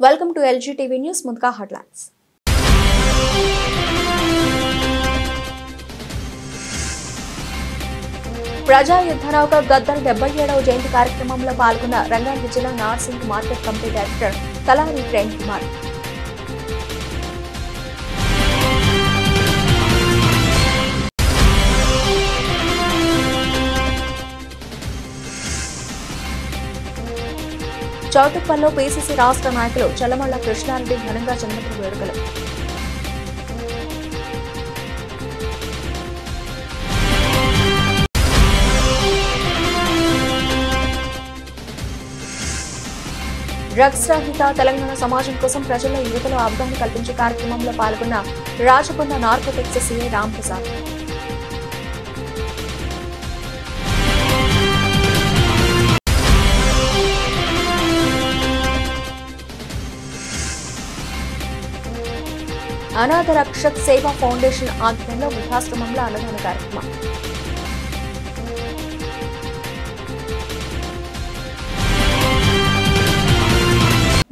Welcome to LGTV News. Mundka headlines. ప్రజా యుద్ధనౌక గద్దర్ 77వ జయంతి కార్యక్రమంలో పాల్గొన్న రంగారెడ్డి జిల్లా నార్సింగ్ మార్కెట్ కమిటీ డైరెక్టర్ తలారి ప్రేమ్ కుమార్. చౌటుప్పల్లో పీసీసీ రాష్ట్ర నాయకులు చల్లమల్ల కృష్ణారెడ్డి ఘనంగా జన్మదిన వేడుకలు. డ్రగ్స్ రహిత తెలంగాణ సమాజం కోసం ప్రజల్లో యువతలో అవగాహన కల్పించే కార్యక్రమంలో పాల్గొన్న రాచకొండ నార్కోటిక్స్ సీఐ రాంప్రసాద్. అనాథ రక్షక్ సేవా ఫౌండేషన్ ఆధ్వర్యంలో వృద్ధాశ్రమంలో అన్నదాన కార్యక్రమం.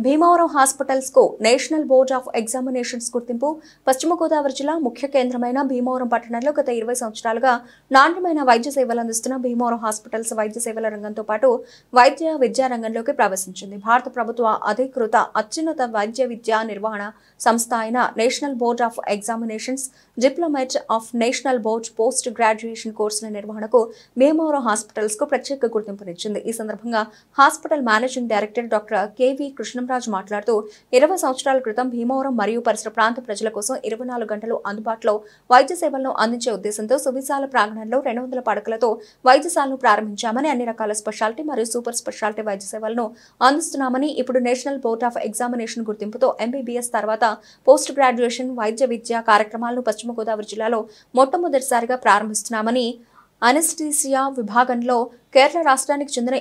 భీమవరం హాస్పిటల్స్ కు నేషనల్ బోర్డ్ ఆఫ్ ఎగ్జామినేషన్స్ గుర్తింపు. పశ్చిమ గోదావరి జిల్లా ముఖ్య కేంద్రమైన భీమవరం పట్టణంలో గత 20 సంవత్సరాలుగా నాణ్యమైన వైద్య సేవలు అందిస్తున్న భీమవరం హాస్పిటల్స్ వైద్య సేవల రంగంతో పాటు వైద్య విద్యా రంగంలోకి ప్రవేశించింది. భారత ప్రభుత్వ అధికృత అత్యున్నత వైద్య విద్యా నిర్వహణ సంస్థ అయిన national board of examinations diplomate of national board post graduation కోర్సుల నిర్వహణకు భీమవరం హాస్పిటల్స్ కు ప్రత్యేక గుర్తింపునిచ్చింది. ఈ సందర్భంగా hospital managing director doctor K V Krishnamraju మాట్లాడుతూ 20 సంవత్సరాల క్రితం భీమవరం మరియు పరిసర ప్రాంత ప్రజల కోసం 24 గంటలు అందుబాటులో వైద్య సేవలను అందించే ఉద్దేశంతో సువిశాల ప్రాంగణంలో 200 పడకలతో వైద్యశాలను ప్రారంభించామని, అన్ని రకాల స్పెషాలిటీ మరియు సూపర్ స్పెషాలిటీ వైద్య సేవలను అందిస్తున్నామని, ఇప్పుడు నేషనల్ బోర్డ్ ఆఫ్ ఎగ్జామినేషన్ గుర్తింపుతో ఎంబీబీఎస్ తర్వాత పోస్ట్ గ్రాడ్యుయేషన్ వైద్య విద్యా కార్యక్రమాలను పశ్చిమ గోదావరి జిల్లాలో మొట్టమొదటిసారిగా ప్రారంభిస్తున్నామని, అనెస్థీసియా విభాగంలో కేరళ రాష్ట్రానికి చెందిన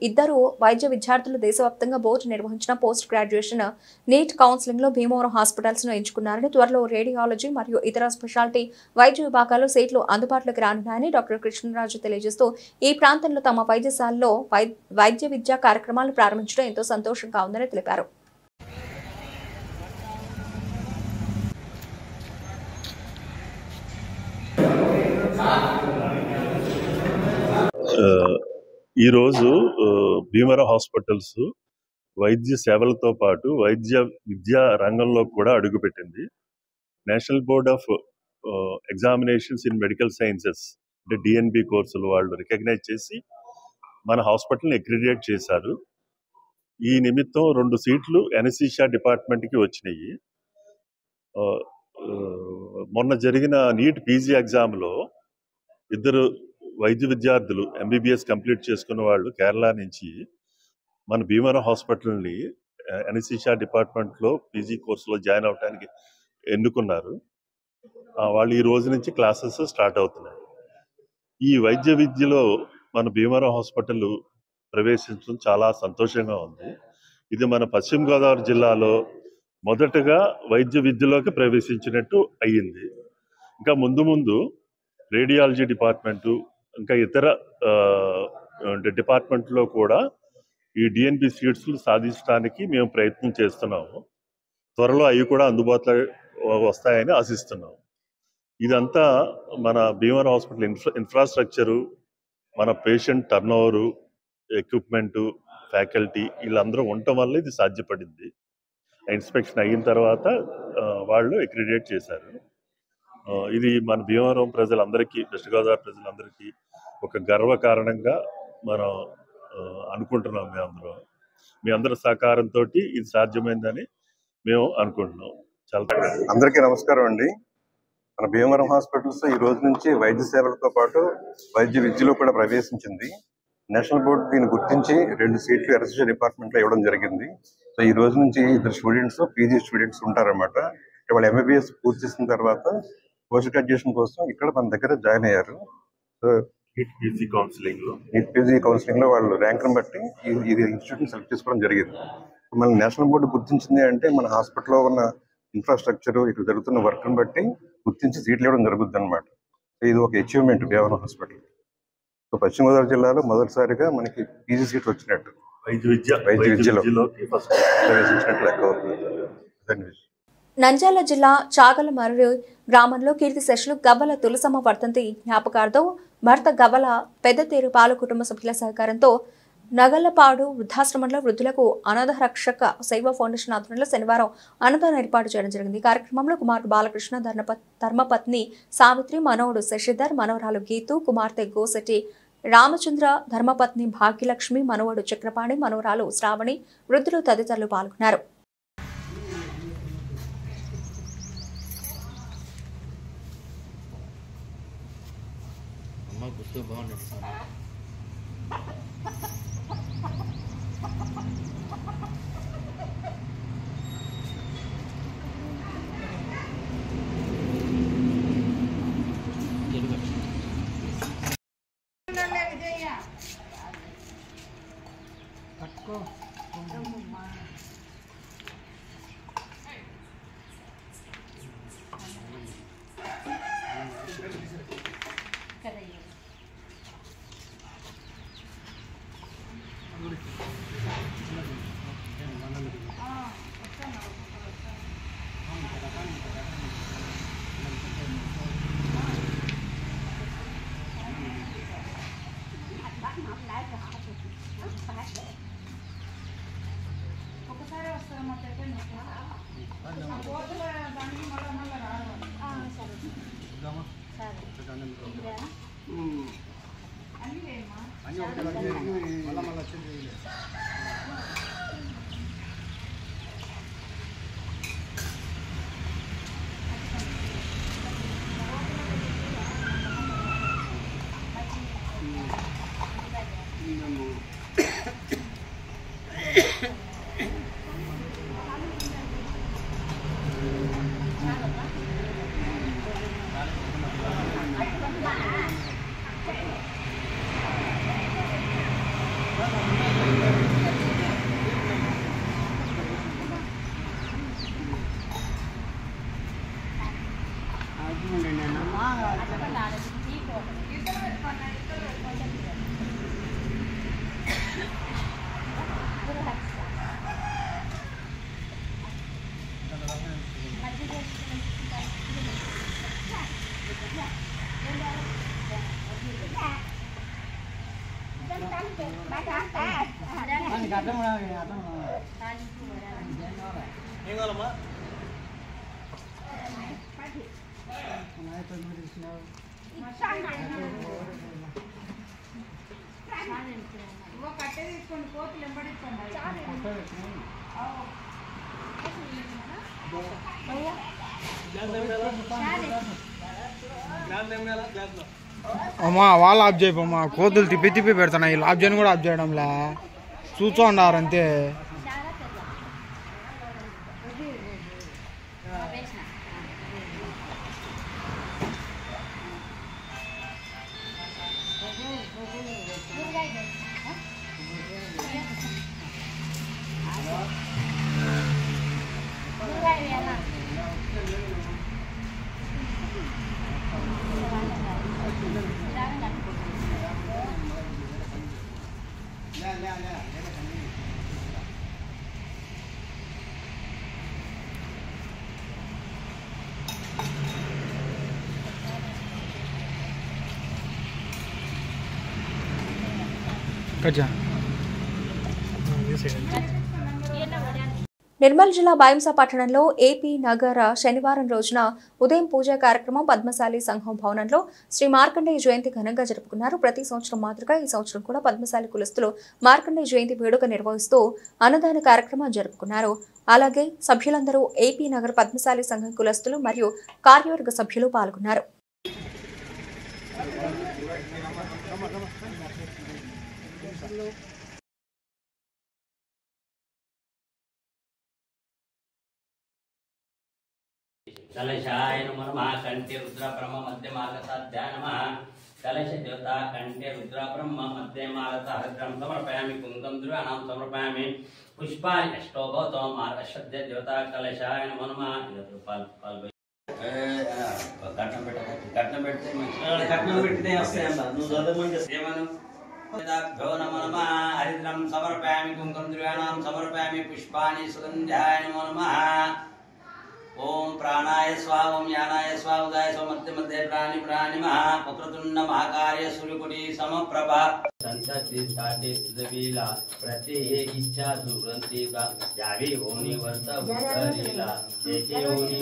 ఇద్దరు వైద్య విద్యార్థులు దేశవ్యాప్తంగా బోర్డు నిర్వహించిన పోస్ట్ గ్రాడ్యుయేషన్ నీట్ కౌన్సిలింగ్ లో భీమవరం హాస్పిటల్స్ ను ఎంచుకున్నారని, త్వరలో రేడియాలజీ మరియు ఇతర స్పెషాలిటీ వైద్య విభాగాల్లో సీట్లు అందుబాటులోకి రానున్నాయని డాక్టర్ కృష్ణరాజు తెలియజేస్తూ, ఈ ప్రాంతంలో తమ వైద్యశాలలో వైద్య విద్యా కార్యక్రమాలను ప్రారంభించడం ఎంతో సంతోషంగా ఉందని తెలిపారు. ఈరోజు భీమవరం హాస్పిటల్స్ వైద్య సేవలతో పాటు వైద్య విద్యా రంగంలో కూడా అడుగుపెట్టింది. National board of examinations in medical sciences అంటే డిఎన్బి కోర్సులు వాళ్ళు రికగ్నైజ్ చేసి మన హాస్పిటల్ని అక్రిడియేట్ చేశారు. ఈ నిమిత్తం 2 సీట్లు ఎనెస్థీషియా డిపార్ట్మెంట్కి వచ్చినాయి. మొన్న జరిగిన నీట్ పీజీ ఎగ్జామ్లో 2 వైద్య విద్యార్థులు ఎంబీబీఎస్ కంప్లీట్ చేసుకున్న వాళ్ళు కేరళ నుంచి మన భీమవరం హాస్పిటల్ని ఎనెస్థీషియా డిపార్ట్మెంట్లో పీజీ కోర్సులో జాయిన్ అవడానికి ఎన్నుకున్నారు. వాళ్ళు ఈ రోజు నుంచి క్లాసెస్ స్టార్ట్ అవుతున్నాయి. ఈ వైద్య విద్యలో మన భీమవరం హాస్పిటల్ ప్రవేశించడం చాలా సంతోషంగా ఉంది. ఇది మన పశ్చిమ గోదావరి జిల్లాలో మొదటగా వైద్య విద్యలోకి ప్రవేశించినట్టు అయ్యింది. ఇంకా ముందు రేడియాలజీ డిపార్ట్మెంటు ఇంకా ఇతర డిపార్ట్మెంట్లో కూడా ఈ డిఎన్బి సీట్స్లు సాధించడానికి మేము ప్రయత్నం చేస్తున్నాము. త్వరలో అవి కూడా అందుబాటులో వస్తాయని ఆశిస్తున్నాము. ఇదంతా మన భీమవరం హాస్పిటల్ ఇన్ఫ్రాస్ట్రక్చరు, మన పేషెంట్ టర్నోవరు, ఎక్విప్మెంటు, ఫ్యాకల్టీ వీళ్ళందరూ ఉండటం వల్ల ఇది సాధ్యపడింది. ఇన్స్పెక్షన్ అయిన తర్వాత వాళ్ళు అక్రిడియేట్ చేశారు. ఇది మన భీమవరం ప్రజలందరికీ, వెస్ట్ గోదావరి ప్రజలందరికీ ఒక గర్వకారణంగా మనం అనుకుంటున్నాం. మీ అందరి సహకారంతో ఇది సాధ్యమైందని మేము అనుకుంటున్నాం. అందరికీ నమస్కారం అండి. మన భీమవరం హాస్పిటల్స్ ఈ రోజు నుంచి వైద్య సేవలతో పాటు వైద్య విద్యలో కూడా ప్రవేశించింది. నేషనల్ బోర్డు దీన్ని గుర్తించి 2 సీట్లు ఎనెస్థీషియా డిపార్ట్మెంట్లో ఇవ్వడం జరిగింది. సో ఈ రోజు నుంచి 2 స్టూడెంట్స్ పీజీ స్టూడెంట్స్ ఉంటారన్నమాట. వాళ్ళు ఎంబీబీఎస్ పూర్తి చేసిన తర్వాత పోస్ట్ గ్రాడ్యుయేషన్ కోసం ఇక్కడ మన దగ్గర జాయిన్ అయ్యారు. సో నీట్ పీజీ కౌన్సిలింగ్ లో వాళ్ళు ర్యాంకును బట్టి ఇది ఇన్స్టిట్యూట్ సెలెక్ట్ చేసుకోవడం జరిగింది. మన నేషనల్ బోర్డు గుర్తించింది అంటే మన హాస్పిటల్లో ఉన్న ఇన్ఫ్రాస్ట్రక్చర్, ఇక్కడ జరుగుతున్న వర్క్ను బట్టి గుర్తించి సీట్లు ఇవ్వడం జరుగుతుంది అనమాట. ఇది ఒక అచీవ్మెంట్ భీమవరం హాస్పిటల్. సో పశ్చిమ గోదావరి జిల్లాలో మొదటిసారిగా మనకి పీజీ సీట్లు వచ్చినట్టు వైద్య విద్యలోకి ఫస్ట్ ప్రవేశించినట్లు లెక్క అవుతుంది. నంద్యాల జిల్లా చాగలమర్రి గ్రామంలో కీర్తిశేషులు గవ్వల తులసమ్మ వర్ధంతి జ్ఞాపకార్థం భర్త గవ్వల పెద్దతేరు పాలు కుటుంబ సభ్యుల సహకారంతో నగలపాడు వృద్ధాశ్రమంలో వృద్ధులకు అనాథ రక్షక సేవా ఫౌండేషన్ ఆధ్వర్యంలో శనివారం అన్నదానం ఏర్పాటు చేయడం జరిగింది. ఈ కార్యక్రమంలో కుమారుడు బాలకృష్ణ, ధర్మపత్ని సావిత్రి, మనవడు శశిధర్, మనవరాలు గీతు, కుమార్తె గోసెట్టి రామచంద్ర, ధర్మపత్ని భాగ్యలక్ష్మి, మనవడు చక్రపాణి, మనవరాలు శ్రావణి, వృద్ధులు తదితరులు పాల్గొన్నారు. అమ్మా వాళ్ళు ఆఫ్ చేయమ్మా, కోతులు తిప్పి తిప్పి పెడుతున్నాయి. వీళ్ళు ఆఫ్ చేయని కూడా ఆఫ్ చేయడంలే, చూస్తూ ఉన్నారు అంతే. నిర్మల్ జిల్లా బైంసా పట్టణంలో ఏపీ నగర శనివారం రోజున ఉదయం పూజా కార్యక్రమం పద్మశాలి సంఘం భవనంలో శ్రీ మార్కండేయ జయంతి ఘనంగా జరుపుకున్నారు. ప్రతి సంవత్సరం మాదిరిగా ఈ సంవత్సరం కూడా పద్మశాలి కులస్తులు మార్కండేయ జయంతి వేడుక నిర్వహిస్తూ అన్నదాన కార్యక్రమం జరుపుకున్నారు. అలాగే సభ్యులందరూ ఏపీ నగర పద్మశాలి సంఘం కులస్తులు మరియు కార్యవర్గ సభ్యులు పాల్గొన్నారు. कलशाय नमः कंठे रुद्र ब्रह्म मध्य मालता ध्यानमः कलश देवता कंठे रुद्र ब्रह्म मध्य मालता हृद्रं समर्पयामि कुंकुम द्रव्याणां समर्पयामि पुष्पाणि अष्टोभवतो मार्गश्रद्ध देवता कलशाय नमः पाल पाल कट्नं పెడితే వస్తాయి అన్న నువ్వు చదవమని ఏమను नमो नमः हरिद्रं समर्पयामि कुंकुमद्रव्याणां समर्पयामि पुष्पाणि सुगन्धाय नमो नमः ओम प्राणाय स्वाहा ओम यानाय स्वाहा उदाय समर्थ मध्ये प्राणि प्राणिमः वक्रतुंड महाकाय सूर्यकोटि समप्रभा संतति साते सुदवीला प्रति इच्छा सुरंतीका यावी होनी वर्त उद्धरीला देखे होनी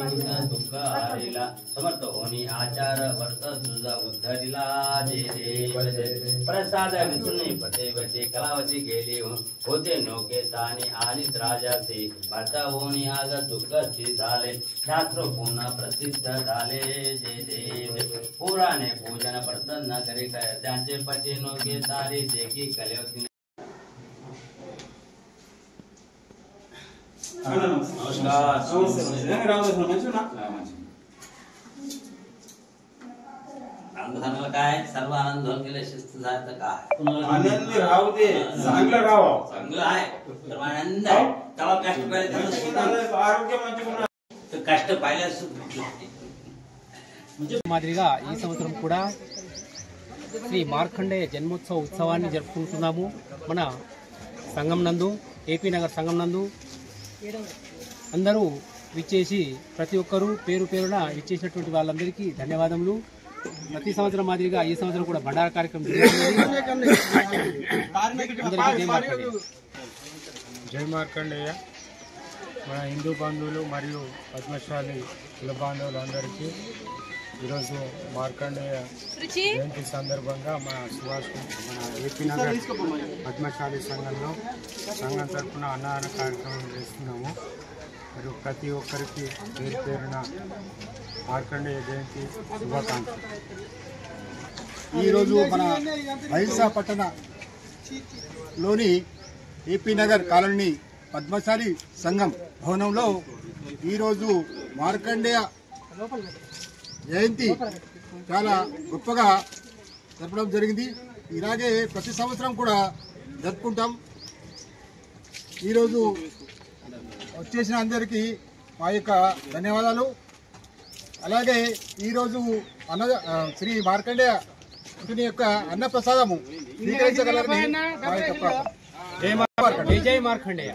दुःख हरिला समर्थ होनी आचार वर्त सुजा उद्धरीला जय देव प्रसाद विष्णु पटे बटे कलावती गेली होते नोके तानी आनित राजाचे भरत होनी आग दुःख झाले शास्त्र पुन्हा प्रसिद्ध झाले जय देव पुराणे पूजन प्रसन्न करे त्यांचे पटे नोके तारे देखी कलेवती नमस्कार काय सर्व आनंद होऊन गेले शिस्त झालं काय आनंद राहू दे चांगलं राहावं चांगलं आहे सर्व आनंद आहे तेव्हा कष्ट पाहिजे ఆరోగ్య మంచిగా కష్ట పాయలే మాదిరిగా ఈ సంవత్సరం కూడా శ్రీ మార్కండేయ జన్మోత్సవ ఉత్సవాన్ని జరుపుకుంటున్నాము మన సంఘం నందు ఏపీ నగర్ సంఘం నందు అందరూ విచ్చేసి ప్రతి ఒక్కరూ పేరు పేరున విచ్చేసినటువంటి వాళ్ళందరికీ ధన్యవాదములు ప్రతి సంవత్సరం మాదిరిగా ఈ సంవత్సరం కూడా బండారా కార్యక్రమం జై మార్కండేయ మన హిందూ బంధువులు మరియు పద్మశాలి కుల బాంధవులందరికీ ఈరోజు మార్కండేయ జయంతి సందర్భంగా మన సుభాష్ మన ఏపీ నగర్ పద్మశాలి సంఘం తరఫున అన్నదాన కార్యక్రమం చేస్తున్నాము మరియు ప్రతి ఒక్కరికి పేరు పేరున మార్కండేయ జయంతి శుభాకాంక్షలు. ఈరోజు మన బైసా పట్టణలోని ఏపీ నగర్ కాలనీ పద్మశాలి సంఘం భవనంలో ఈరోజు మార్కండేయ జయంతి చాలా గొప్పగా జరపడం జరిగింది. ఇలాగే ప్రతి సంవత్సరం కూడా జరుపుకుంటాం. ఈరోజు వచ్చేసిన అందరికీ మా యొక్క ధన్యవాదాలు. అలాగే ఈరోజు శ్రీ మార్కండేయ యొక్క అన్నప్రసాదము స్వీకరించగలరని మా యొక్క ప్రార్థన. జై మార్కండేయ.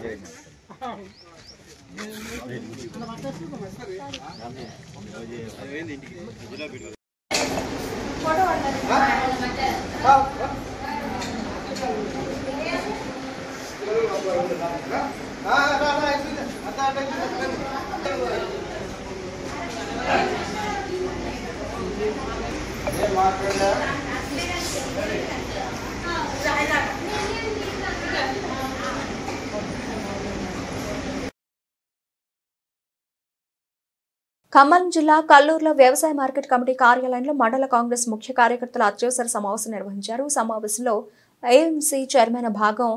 ఖమ్మం జిల్లా కల్లూరులో వ్యవసాయ మార్కెట్ కమిటీ కార్యాలయంలో మండల కాంగ్రెస్ ముఖ్య కార్యకర్తల అత్యవసర సమావేశం నిర్వహించారు. సమావేశంలో ఏఎంసీ చైర్మన్ భాగం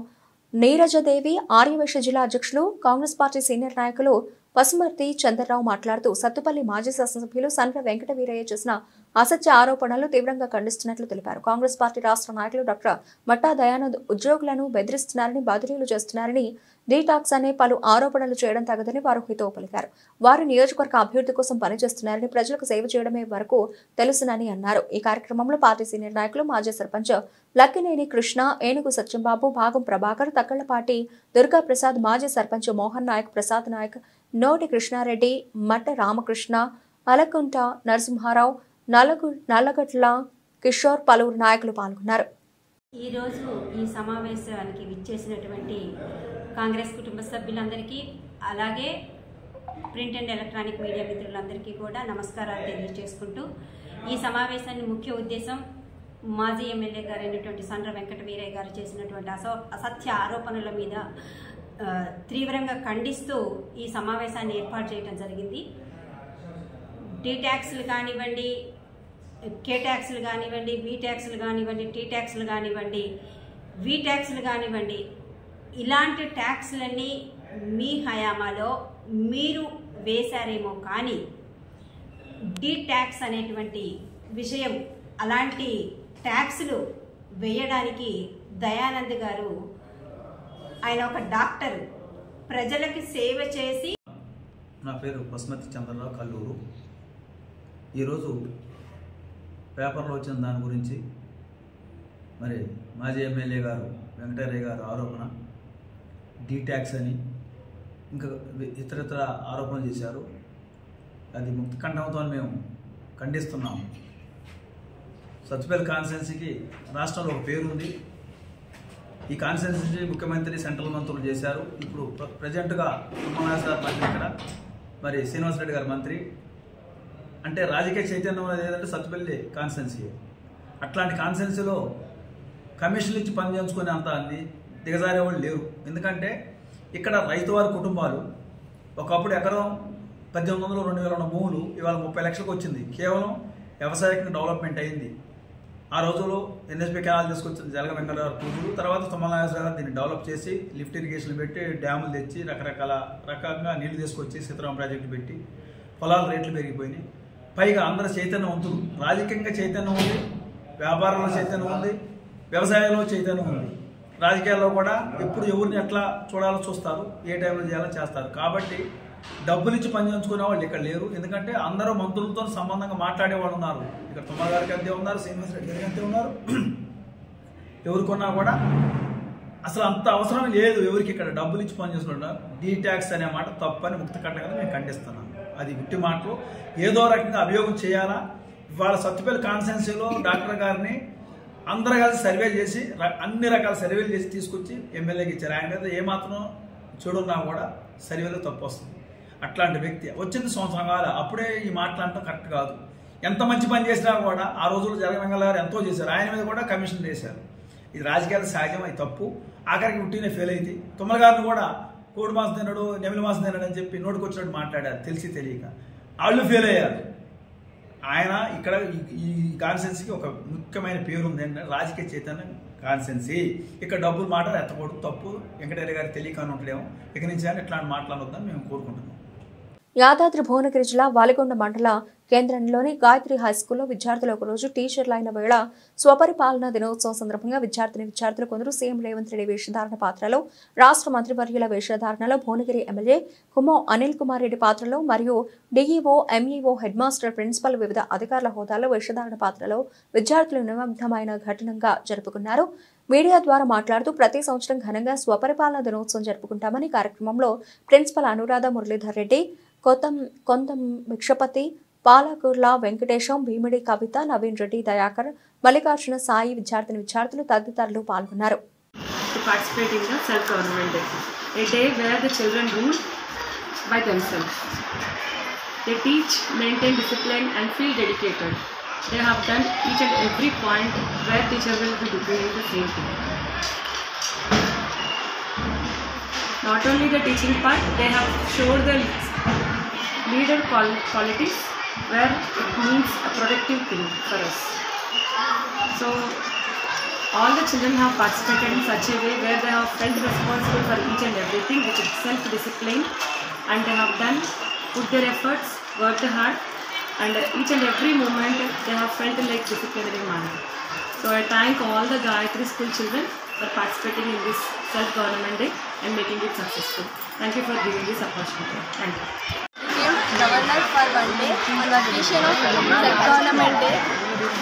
నీరజదేవి, ఆర్యవైశ్య జిల్లా అధ్యక్షులు, కాంగ్రెస్ పార్టీ సీనియర్ నాయకులు పసుమర్తి చంద్రరావు మాట్లాడుతూ సత్తుపల్లి మాజీ శాసనసభ్యులు సండ్ర వెంకట వీరయ్య చేసిన అసత్య ఆరోపణలు తీవ్రంగా ఖండిస్తున్నట్లు తెలిపారు. కాంగ్రెస్ పార్టీ రాష్ట్ర నాయకులు డాక్టర్ మట్టా దయానంద్ ఉద్యోగులను బెదిరిస్తున్నారని, బదిలీలు చేస్తున్నారని, డీటాక్స్ అనే పలు ఆరోపణలు చేయడం తగదని వారు హితవు పలికారు. వారు నియోజకవర్గ అభివృద్ధి కోసం పనిచేస్తున్నారని, ప్రజలకు సేవ చేయడమే వరకు తెలుసునని అన్నారు. ఈ కార్యక్రమంలో పార్టీ సీనియర్ నాయకులు మాజీ సర్పంచ్ లక్కినేని కృష్ణ, ఏనుగు సత్యంబాబు, భాగం ప్రభాకర్, తక్కళ్లపాటి దుర్గా ప్రసాద్, మాజీ సర్పంచ్ మోహన్ నాయక్, ప్రసాద్ నాయక్, నోటి కృష్ణారెడ్డి, మట్ట రామకృష్ణ, అలకుంట నరసింహారావు, నల్లగట్ల కిషోర్, పలువురు నాయకులు పాల్గొన్నారు. ఈరోజు ఈ సమావేశానికి విచ్చేసినటువంటి కాంగ్రెస్ కుటుంబ సభ్యులందరికీ, అలాగే ప్రింట్ అండ్ ఎలక్ట్రానిక్ మీడియా మిత్రులందరికీ కూడా నమస్కారాలు తెలియజేసుకుంటూ, ఈ సమావేశాన్ని ముఖ్య ఉద్దేశం మాజీ ఎమ్మెల్యే గారైనటువంటి సండ్ర వెంకట వీరయ్య గారు చేసినటువంటి అసత్య ఆరోపణల మీద తీవ్రంగా ఖండిస్తూ ఈ సమావేశాన్ని ఏర్పాటు చేయడం జరిగింది. టీ ట్యాక్స్లు కానివ్వండి, కే ట్యాక్స్లు కానివ్వండి, బి ట్యాక్స్లు కానివ్వండి, టీ ట్యాక్స్లు కానివ్వండి, వి ట్యాక్స్లు కానివ్వండి, ఇలాంటి ట్యాక్స్లన్నీ మీ హయామాలో మీరు వేశారేమో కానీ డి ట్యాక్స్ అనేటువంటి విషయం, అలాంటి ట్యాక్స్లు వేయడానికి దయానంద్ గారు, ఆయన ఒక డాక్టర్, ప్రజలకి సేవ చేసి. నా పేరు పసుమర్తి చంద్రరావు, కల్లూరు. ఈరోజు పేపర్లో వచ్చిన దాని గురించి మరి మాజీ ఎమ్మెల్యే గారు వెంకటరయ్య గారు ఆరోపణ డీ ట్యాక్స్ అని ఇంకా ఇతరత్ర ఆరోపణలు చేశారు. అది ముక్త కంఠంతో మేము ఖండిస్తున్నాము. సత్తుపల్లి కాన్స్టిట్యున్సీకి రాష్ట్రంలో ఒక పేరు ఉంది. ఈ కాన్స్టిట్యున్సీ ముఖ్యమంత్రి సెంట్రల్ మంత్రులు చేశారు. ఇప్పుడు ప్రజెంట్గా తుమ్మనాథ్ మంత్రి ఇక్కడ, మరి శ్రీనివాసరెడ్డి గారు మంత్రి. అంటే రాజకీయ చైతన్యం అనేది ఏదంటే సత్తుపల్లి కాన్స్టిట్యున్సీ. అట్లాంటి కాన్స్టిట్యున్సీలో కమిషన్లు ఇచ్చి పని చేయించుకునే అంత అన్ని దిగజారే వాళ్ళు లేరు. ఎందుకంటే ఇక్కడ రైతువారి కుటుంబాలు ఒకప్పుడు ఎకరం 1800 2000 ఉన్న భూములు ఇవాళ 30 లక్షలకు వచ్చింది. కేవలం వ్యవసాయకంగా డెవలప్మెంట్ అయింది. ఆ రోజుల్లో ఎన్ఎస్పీ కెనాల్ తీసుకొచ్చిన జలగ వెంకటరావు పూజలు, తర్వాత తుమ్మలనాగేశ్వర గారు దీన్ని డెవలప్ చేసి లిఫ్ట్ ఇరిగేషన్ పెట్టి డ్యాములు తెచ్చి రకంగా నీళ్లు తీసుకొచ్చి సీతారాం ప్రాజెక్టు పెట్టి పొలాల రేట్లు పెరిగిపోయినాయి. పైగా అందరూ చైతన్యవంతులు, రాజకీయంగా చైతన్యం ఉంది, వ్యాపారంలో చైతన్యం ఉంది, వ్యవసాయంలో చైతన్యం ఉంది. రాజకీయాల్లో కూడా ఎప్పుడు ఎవరిని ఎట్లా చూడాలో చూస్తారు, ఏ టైంలో చేయాలో చేస్తారు. కాబట్టి డబ్బులు ఇచ్చి పని చేయించుకునే వాళ్ళు ఇక్కడ లేరు. ఎందుకంటే అందరూ మంత్రులతో సంబంధంగా మాట్లాడేవాళ్ళు ఉన్నారు. ఇక్కడ తుమ్మ గారికి అంతే ఉన్నారు, శ్రీనివాస రెడ్డి గారికి అంతే ఉన్నారు. ఎవరికొన్నా కూడా అసలు అంత అవసరం లేదు ఎవరికి ఇక్కడ డబ్బులు ఇచ్చి పని చేసుకుంటున్నారు. డీ ట్యాక్స్ అనే మాట తప్పని ముక్త కట్టగా మేము ఖండిస్తున్నాం. అది గుట్టి మాటలు. ఏదో రకంగా అభియోగం చేయాలా. ఇవాళ సత్తుపల్లి కాన్స్టిట్యున్సీలో డాక్టర్ గారిని అందరూ కలిసి సర్వే చేసి అన్ని రకాల సర్వేలు చేసి తీసుకొచ్చి ఎమ్మెల్యేకి ఇచ్చారు. ఆయన మీద ఏమాత్రం చెడున్నా కూడా సర్వేలో తప్పు వస్తుంది. అట్లాంటి వ్యక్తి వచ్చింది సంవత్సరం కాదు, అప్పుడే ఈ మాట్లాడటం కరెక్ట్ కాదు. ఎంత మంచి పని చేసినా కూడా ఆ రోజుల్లో జలగ వెంగళ గారు ఎంతో చేశారు. ఆయన మీద కూడా కమిషన్ వేశారు. ఇది రాజకీయాలు సహజం, అది తప్పు. ఆఖరికి ఉట్టినే ఫెయిల్ అయితే తుమ్మల గారిని కూడా కోడి మాసం తిన్నాడు, నెమిలి మాసం తిన్నాడు అని చెప్పి నోటికి వచ్చినట్టు మాట్లాడారు తెలిసి తెలియక. వాళ్ళు ఫెయిల్ అయ్యారు. ఆయన ఇక్కడ ఈ కాన్స్టిట్యున్సీకి ఒక ముఖ్యమైన పేరు ఉంది అంటే రాజకీయ చైతన్యం కాన్స్టిట్యున్సీ. ఇక్కడ డబ్బులు మాట ఎత్తకూడదు, తప్పు. వెంకటేశ్వర గారు తెలియకని ఉంటాడేమో. ఇక నుంచి ఇట్లాంటి మాట్లాడొద్దని మేము కోరుకుంటున్నాం. యాదాద్రి భువనగిరి జిల్లా వాలిగొండ మండల కేంద్రంలోని గాయత్రి హైస్కూల్లో విద్యార్థులు ఒకరోజు టీచర్లు అయిన వేళ స్వపరిపాలన దినోత్సవం సందర్భంగా విద్యార్థులు కొందరు సీఎం రేవంత్ రెడ్డి వేషధారణ పాత్రలో, రాష్ట్ర మంత్రివర్యుల వేషధారణలో, భువనగిరి ఎమ్మెల్యే కుమ్మం అనిల్ కుమార్ రెడ్డి పాత్రలో మరియు DEO, MEO, head master, principal వివిధ అధికారుల హోదాలో వేషధారణ పాత్రలో విద్యార్థులు నిమగ్నమైన ఘటనగా జరుపుకున్నారు. మీడియా ద్వారా మాట్లాడుతూ ప్రతి సంవత్సరం ఘనంగా స్వపరిపాలన దినోత్సవం జరుపుకుంటామని కార్యక్రమంలో ప్రిన్సిపల్ అనురాధ మురళీధర్ రెడ్డి, కొంతం భిక్షపతి, పాలకుర్ల వెంకటేశం, భీమిడి కవిత, నవీన్ రెడ్డి, దయాకర్, మల్లికార్జున సాయి, విద్యార్థులు తదితరులు పాల్గొన్నారు. They have done each and every point where teacher will be doing the same thing. Not only the teaching part, they have showed the leader qualities where it means a productive thing for us. So all the children have participated in such a way where they have felt responsible for each and everything, which is self-discipline, and they have put their efforts, worked hard, and each and every moment they have felt like disciplinary manner. So I thank all the Gayatri school children for participating in this self-government day and making it successful. Thank you for giving this opportunity. Thank you. Governor for one day on the occasion of self-government day.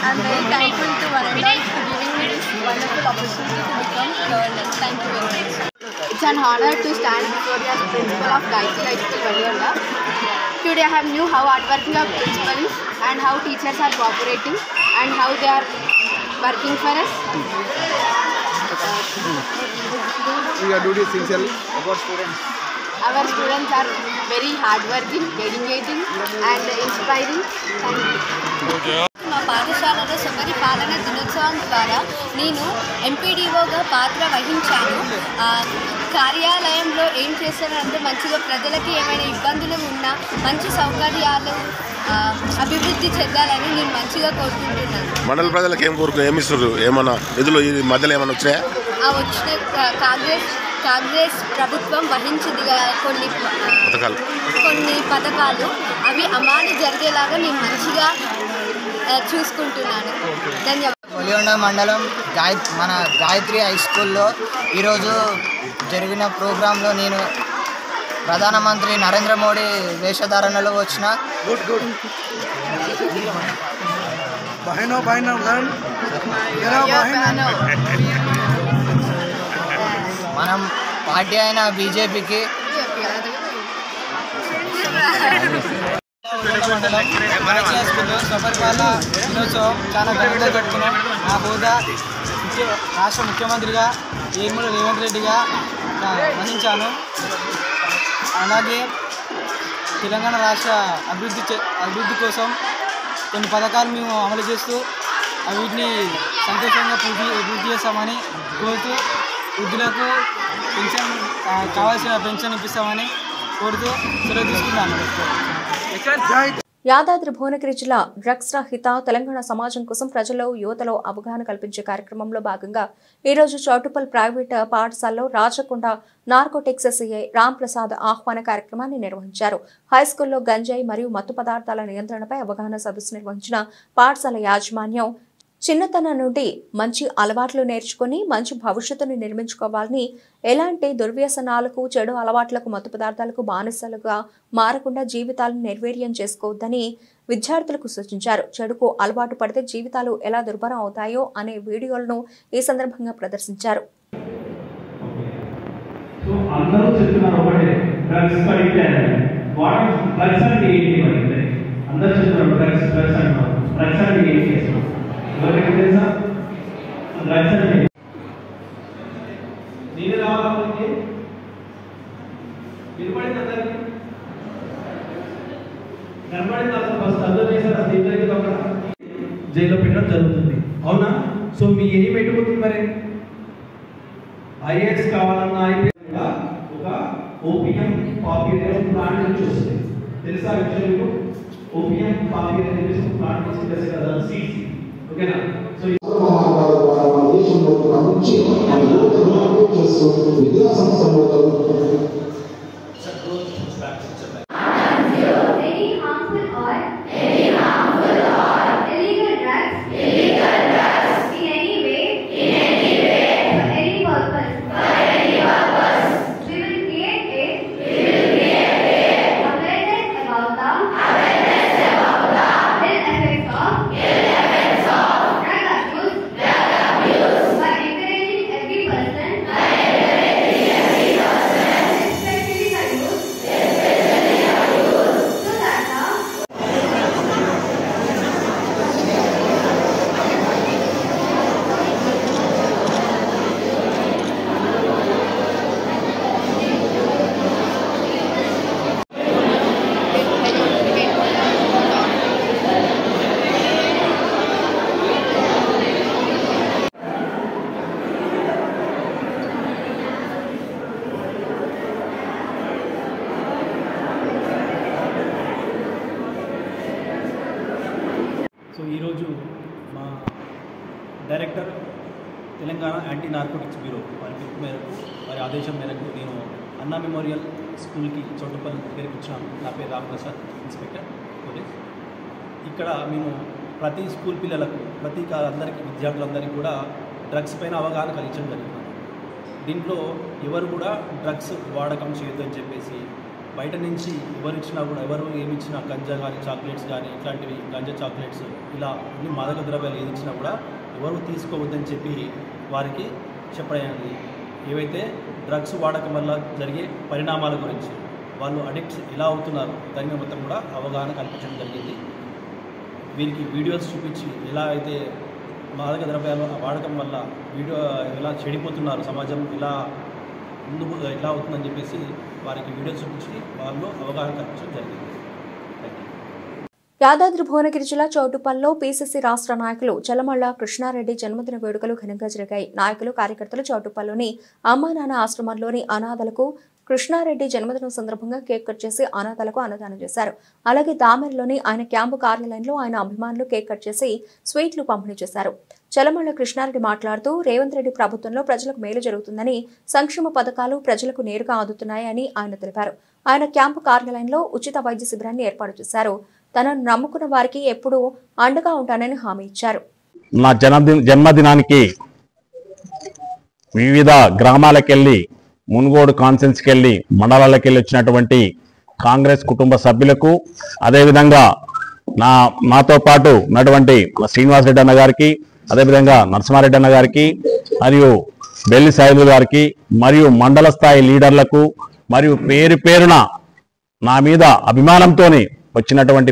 I am very thankful to one and all for giving me this wonderful opportunity to become governor. Thank you very much. It's an honor to stand before you as principal of Gayatri High School, Valionda. Today I have knew how hardworking our principal is and how teachers are cooperating and how they are working for us. We are doing sincerely about students. Our students are very hardworking, dedicating and inspiring. Thank you. మా పాఠశాలలో స్వపరిపాలన దినోత్సవం ద్వారా నేను ఎంపీడీఓగా పాత్ర వహించాను. కార్యాలయంలో ఏం చేస్తానంటే మంచిగా ప్రజలకి ఏమైనా ఇబ్బందులు ఉన్నా మంచి సౌకర్యాలు అభివృద్ధి చెందాలని నేను మంచిగా కోరుకుంటున్నాను. మండల ప్రజలకు ఏమిస్తారు? ఏమన్నా నిధులు ఈ మధ్యలో ఏమైనా వచ్చాయా? వచ్చిన కాంగ్రెస్ ప్రభుత్వం వహించింది కొన్ని పథకాలు, అవి అమలు జరిగేలాగా నేను మంచిగా చూసుకుంటున్నాను. ధన్యవాదాలు. వలిగొండ మండలం మన గాయత్రి హై స్కూల్లో ఈరోజు జరిగిన ప్రోగ్రాంలో నేను ప్రధానమంత్రి నరేంద్ర మోడీ వేషధారణలో వచ్చిన बहनों बहनों మనం పార్టీ అయిన బీజేపీకి సపరిపాలన దినోత్సవం చాలా ఘనంగా జరుపుకున్నాం. ఆ హోదా రాష్ట్ర ముఖ్యమంత్రిగా ఏర్మూల రేవంత్ రెడ్డిగా వహించాను. అలాగే తెలంగాణ రాష్ట్ర అభివృద్ధి కోసం కొన్ని పథకాలు మేము అమలు చేస్తూ వీటిని సంతోషంగా పూర్తి చేస్తామని కోరుతూ వృద్ధులకు పెన్షన్ కావాల్సిన పెన్షన్ ఇప్పిస్తామని కోరుతూ సెలవు తీసుకున్నాను. యాదాద్రి భువనగిరి జిల్లా డ్రగ్స్ రహిత తెలంగాణ సమాజం కోసం ప్రజల్లో యువతలో అవగాహన కల్పించే కార్యక్రమంలో భాగంగా ఈరోజు చౌటుప్పల్ ప్రైవేట్ పాఠశాలలో రాచకొండ నార్కోటిక్స్ సిఐ రామ్ ప్రసాద్ ఆహ్వాన కార్యక్రమాన్ని నిర్వహించారు. హైస్కూల్లో గంజాయి మరియు మత్తు పదార్థాల నియంత్రణపై అవగాహన సదస్సు నిర్వహించిన పాఠశాల యాజమాన్యం చిన్నతనం నుండి మంచి అలవాట్లు నేర్చుకుని మంచి భవిష్యత్తును నిర్మించుకోవాలని, ఎలాంటి దుర్వ్యసనాలకు చెడు అలవాట్లకు మత్తు పదార్థాలకు బానిసలుగా మారకుండా జీవితాలను నిర్వీర్యం చేసుకోవద్దని విద్యార్థులకు సూచించారు. చెడుకు అలవాటు పడితే జీవితాలు ఎలా దుర్భరం అవుతాయో అనే వీడియోలను ఈ సందర్భంగా ప్రదర్శించారు. నేను రావాలంటే వినపడింది అందరికీ కనపడిన తర్వాత ఫస్ట్ అందరూ చేశారు. అసలు ఇద్దరికి ఒక జైల్లో పెట్టడం జరుగుతుంది. అవునా? సో మీ ఏం పెట్టుకుంటుంది మరి ఐఏఎస్ కావాలన్నా ఒక ఓపిఎం పాపులేషన్ ప్లాంట్ నుంచి వస్తుంది. తెలుసా విషయం మీకు? ఓపిఎం పాపులేషన్ ప్లాంట్ నుంచి తెలుసు కదా, సీడ్స్. ఓకేనా? సో విద్యా సంస్థలు ఈరోజు మా director Telangana anti narcotics bureau వారి పిలుపు మేరకు, వారి ఆదేశం మేరకు నేను అన్నా మెమోరియల్ స్కూల్కి చౌటుప్పల్ దగ్గరికి వచ్చాను. నా పేరు రామ్ ప్రసాద్, ఇన్స్పెక్టర్ పోలీస్. ఇక్కడ మేము ప్రతి స్కూల్ పిల్లలకు, అందరికీ విద్యార్థులందరికీ కూడా డ్రగ్స్ పైన అవగాహన కలిగించడం జరుగుతుంది. దీంట్లో ఎవరు కూడా డ్రగ్స్ వాడకం చేయొద్దని చెప్పేసి, బయట నుంచి ఎవరు ఏమిచ్చినా గంజా కానీ చాక్లెట్స్ కానీ ఇట్లాంటివి, గంజా చాక్లెట్స్ ఇలా అన్ని మాదక ద్రవ్యాలు ఏది ఇచ్చినా కూడా ఎవరు తీసుకోవద్దని చెప్పి వారికి చెప్పడానికి, ఏవైతే డ్రగ్స్ వాడకం వల్ల జరిగే పరిణామాల గురించి, వాళ్ళు అడిక్ట్స్ ఎలా అవుతున్నారు దాని మొత్తం కూడా అవగాహన కల్పించడం జరిగింది. వీరికి వీడియోస్ చూపించి ఎలా అయితే మాదక ద్రవ్యాల వాడకం వల్ల ఎలా చెడిపోతున్నారు, సమాజం ఇలా ముందుకు ఎట్లా అవుతుందని చెప్పేసి వారికి వీడియోస్ చూపించి వాళ్ళు అవగాహన కల్పించడం జరిగింది. యాదాద్రి భువనగిరి జిల్లా చౌటుప్పల్లో పీసీసీ రాష్ట్ర నాయకులు చలమళ్ల కృష్ణారెడ్డి జన్మదిన వేడుకలు ఘనంగా జరిగాయి. నాయకులు, కార్యకర్తలు చౌటుప్పల్లోని అమ్మా నాన్న ఆశ్రమంలోని అనాథలకు కృష్ణారెడ్డి జన్మదినం సందర్భంగా కేక్ కట్ చేసి అనాథలకు అన్నదానం చేశారు. అలాగే దామెరలోని ఆయన క్యాంపు కార్యాలయంలో ఆయన అభిమానులు కేక్ కట్ చేసి స్వీట్లు పంపిణీ చేశారు. చలమళ్ల కృష్ణారెడ్డి మాట్లాడుతూ, రేవంత్ రెడ్డి ప్రభుత్వంలో ప్రజలకు మేలు జరుగుతుందని, సంక్షేమ పథకాలు ప్రజలకు నేరుగా అందుతున్నాయని ఆయన తెలిపారు. ఆయన క్యాంపు కార్యాలయంలో ఉచిత వైద్య శిబిరాన్ని ఏర్పాటు చేశారు. తనను నమ్ముకున్న వారికి ఎప్పుడూ అండగా ఉంటానని హామీ ఇచ్చారు. నా జన్మదినానికి వివిధ గ్రామాలకెళ్లి, మున్గోడు కాన్ఫరెన్స్కి వెళ్ళి, మండలాలకు వెళ్ళి వచ్చినటువంటి కాంగ్రెస్ కుటుంబ సభ్యులకు, అదేవిధంగా నాతో పాటు ఉన్నటువంటి శ్రీనివాసరెడ్డి అన్న గారికి, అదేవిధంగా నరసింహారెడ్డి అన్న గారికి, మరియు బెల్లి సాయిలు గారికి, మరియు మండల స్థాయి లీడర్లకు, మరియు పేరు పేరున నా మీద అభిమానంతో వచ్చినటువంటి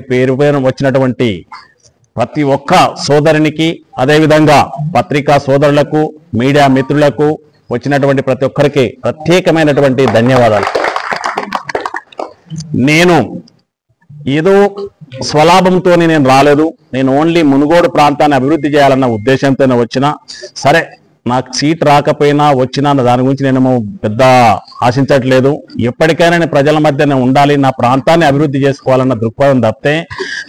ప్రతి ఒక్క సోదరునికి, అదేవిధంగా పత్రికా సోదరులకు, మీడియా మిత్రులకు, వచ్చినటువంటి ప్రతి ఒక్కరికి ప్రత్యేకమైనటువంటి ధన్యవాదాలు. నేను ఏదో స్వలాభంతో నేను రాలేదు. నేను ఓన్లీ మునుగోడు ప్రాంతాన్ని అభివృద్ధి చేయాలన్న ఉద్దేశంతోనే వచ్చినా. సరే, నాకు సీట్ రాకపోయినా వచ్చినా దాని గురించి నేను పెద్ద ఆశించట్లేదు. ఎప్పటికైనా నేను ప్రజల మధ్యనే ఉండాలి, నా ప్రాంతాన్ని అభివృద్ధి చేసుకోవాలన్న దృక్పథం తప్పితే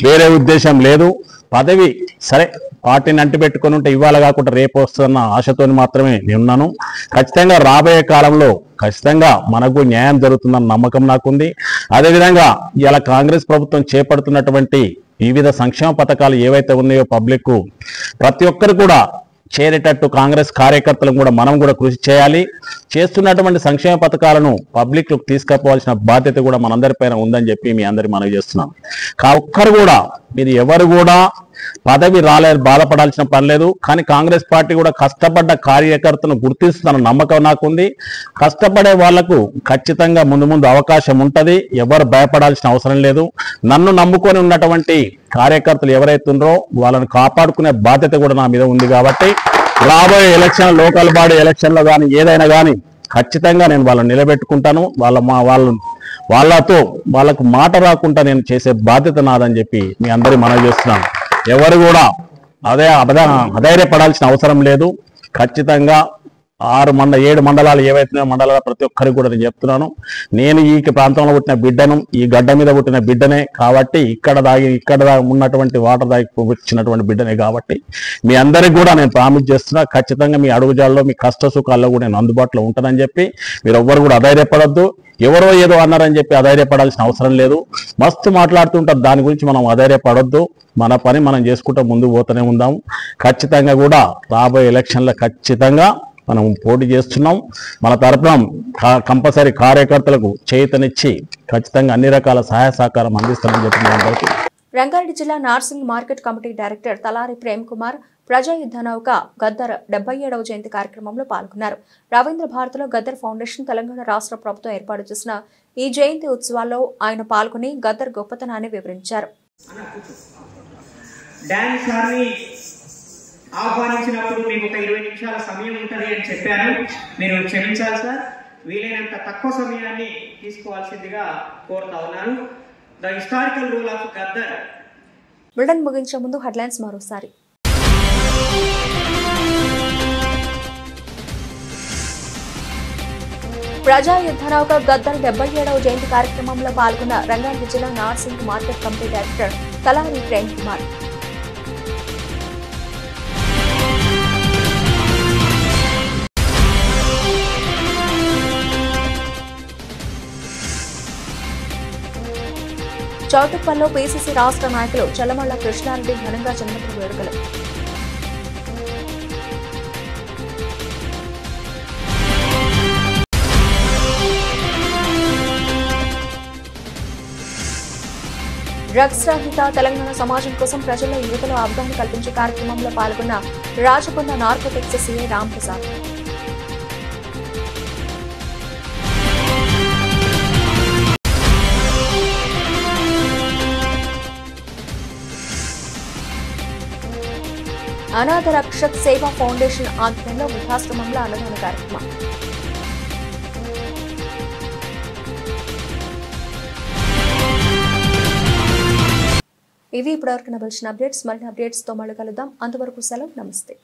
వేరే ఉద్దేశం లేదు. పదవి సరే పార్టీని అంటిపెట్టుకుని ఉంటే ఇవాళ కాకుండా రేపు వస్తున్న ఆశతో మాత్రమే నేనున్నాను. ఖచ్చితంగా రాబోయే కాలంలో ఖచ్చితంగా మనకు న్యాయం జరుగుతుందన్న నమ్మకం నాకుంది. అదేవిధంగా ఇలా కాంగ్రెస్ ప్రభుత్వం చేపడుతున్నటువంటి వివిధ సంక్షేమ పథకాలు ఏవైతే ఉన్నాయో పబ్లిక్ ప్రతి ఒక్కరు కూడా చేరేటట్టు కాంగ్రెస్ కార్యకర్తలను కూడా మనం కూడా కృషి చేయాలి. చేస్తున్నటువంటి సంక్షేమ పథకాలను పబ్లిక్లోకి తీసుకుపోవాల్సిన బాధ్యత కూడా మనందరిపైన ఉందని చెప్పి మీ అందరి మనవి చేస్తున్నాం. ఒక్కరు కూడా మీరు ఎవరు కూడా పదవి రాలేదు బాధపడాల్సిన పని లేదు. కానీ కాంగ్రెస్ పార్టీ కూడా కష్టపడ్డ కార్యకర్తను గుర్తిస్తున్న నమ్మకం నాకుంది. కష్టపడే వాళ్లకు ఖచ్చితంగా ముందు ముందు అవకాశం ఉంటుంది. ఎవరు భయపడాల్సిన అవసరం లేదు. నన్ను నమ్ముకొని ఉన్నటువంటి కార్యకర్తలు ఎవరైతే ఉన్నారో వాళ్ళని కాపాడుకునే బాధ్యత కూడా నా మీద ఉంది. కాబట్టి రాబోయే ఎలక్షన్, లోకల్ బాడీ ఎలక్షన్లో కానీ ఏదైనా కానీ ఖచ్చితంగా నేను వాళ్ళని నిలబెట్టుకుంటాను. వాళ్ళకు మాట రాకుండా నేను చేసే బాధ్యత నాదని చెప్పి మీ అందరి మనవి చేస్తున్నాను. ఎవరు కూడా అధైర్యపడాల్సిన అవసరం లేదు. ఖచ్చితంగా 7 మండలాలు ఏవైతే మండలాలు ప్రతి ఒక్కరికి కూడా నేను చెప్తున్నాను. నేను ఈ ప్రాంతంలో పుట్టిన బిడ్డను, ఈ గడ్డ మీద పుట్టిన బిడ్డనే కాబట్టి ఇక్కడ ఉన్నటువంటి వాటర్ దాగి వచ్చినటువంటి బిడ్డనే కాబట్టి మీ అందరికి కూడా నేను ప్రామిస్ చేస్తున్నా. ఖచ్చితంగా మీ అడుగుజాల్లో, మీ కష్ట సుఖాల్లో కూడా నేను అందుబాటులో ఉంటానని చెప్పి మీరు ఎవ్వరు కూడా అధైర్యపడొద్దు. ఎవరో ఏదో అన్నారని చెప్పి అధైర్యపడాల్సిన అవసరం లేదు. మస్తు మాట్లాడుతుంటారు, దాని గురించి మనం అధైర్యపడొద్దు. మన పని మనం చేసుకుంటూ ముందుకు పోతూనే ఉందాము. ఖచ్చితంగా కూడా రాబోయే ఎలక్షన్లో ఖచ్చితంగా మనం పోటీ చేస్తున్నాం. మన తరపున కంపల్సరీ కార్యకర్తలకు చేతనిచ్చి ఖచ్చితంగా అన్ని రకాల సహాయ సహకారం అందిస్తామని చెప్పి రంగారెడ్డి జిల్లా నార్సింగ్ మార్కెట్ కమిటీ డైరెక్టర్ తలారి ప్రేమ్ కుమార్ ప్రజాయుద్ధ నౌక గద్దర్ 77వ జయంతి కార్యక్రమంలో పాల్గొన్నారు. రవీంద్ర భారతిలో గద్దర్ ఫౌండేషన్ తెలంగాణ రాష్ట్ర ప్రభుత్వం ఏర్పాటు చేసిన ఈ జయంతి ఉత్సవాల్లో ఆయన పాల్గొని గద్దర్ గొప్పతనాన్ని వివరించారు. డాన్స్ సార్ని ఆహ్వానించినప్పుడు మీకు ఒక 20 నిమిషాల సమయం ఉంటుంది అని చెప్పాను. మీరు క్షమించాలి సార్. వీలైనంత తక్కువ సమయాన్ని తీసుకోవాల్సిందిగా కోరుతా ఉన్నాను. The historical role of Gaddar. Bulletin ముగించే ముందు హెడ్లైన్స్ మరోసారి. ప్రజాయుద్ధ నౌక గద్దర్ 77వ జయంతి కార్యక్రమంలో పాల్గొన్న రంగారెడ్డి జిల్లా నార్సింగ్ మార్కెట్ కమిటీ డైరెక్టర్ తలారి ప్రేమ్ కుమార్. చౌటుప్పల్లో పీసీసీ రాష్ట్ర నాయకులు చల్లమల్ల కృష్ణారెడ్డి ఘనంగా జన్మదిన వేడుకలు. డ్రగ్స్ రహిత తెలంగాణ సమాజం కోసం ప్రజల్లో యువతలో అవగాహన కల్పించే కార్యక్రమంలో పాల్గొన్న రాచకొండ నార్కోటిక్స్ సీఐ రాంప్రసాద్. అనాథ రక్షక్ సేవా ఫౌండేషన్ ఆధ్వర్యంలో వృద్ధాశ్రమంలో అన్నదాన కార్యక్రమం. ఇవి ఇప్పటివరకు నవలసిన అప్డేట్స్. మరిన్ని అప్డేట్స్తో మళ్ళీ కలుద్దాం. అంతవరకు సెలవు. నమస్తే.